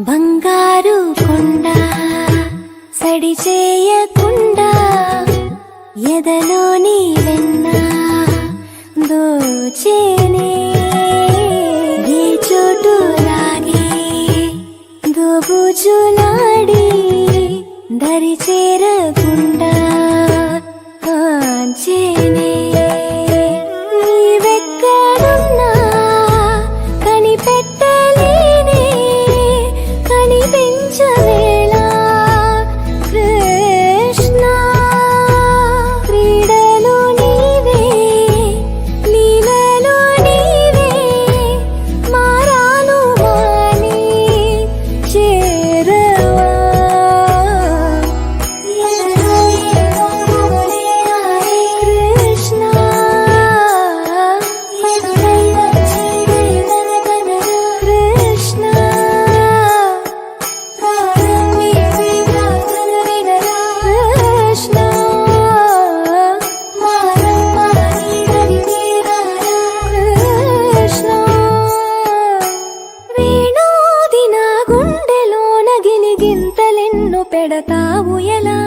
బంగారు కొండ సడి చేయకుండా ఎదలోని వెన్న దోచేనే ఏ చోటు లాగే దోబుజులాడి దరి చేరకుండా ఆంచేనే నీవెక్కడున్నా కనిపెట్టలేనే కనిపించవేళ కృష్ణ క్రీడలు నీవే లీలలు నీవే మారాను మాని చేరవా పెడతావు ఎలా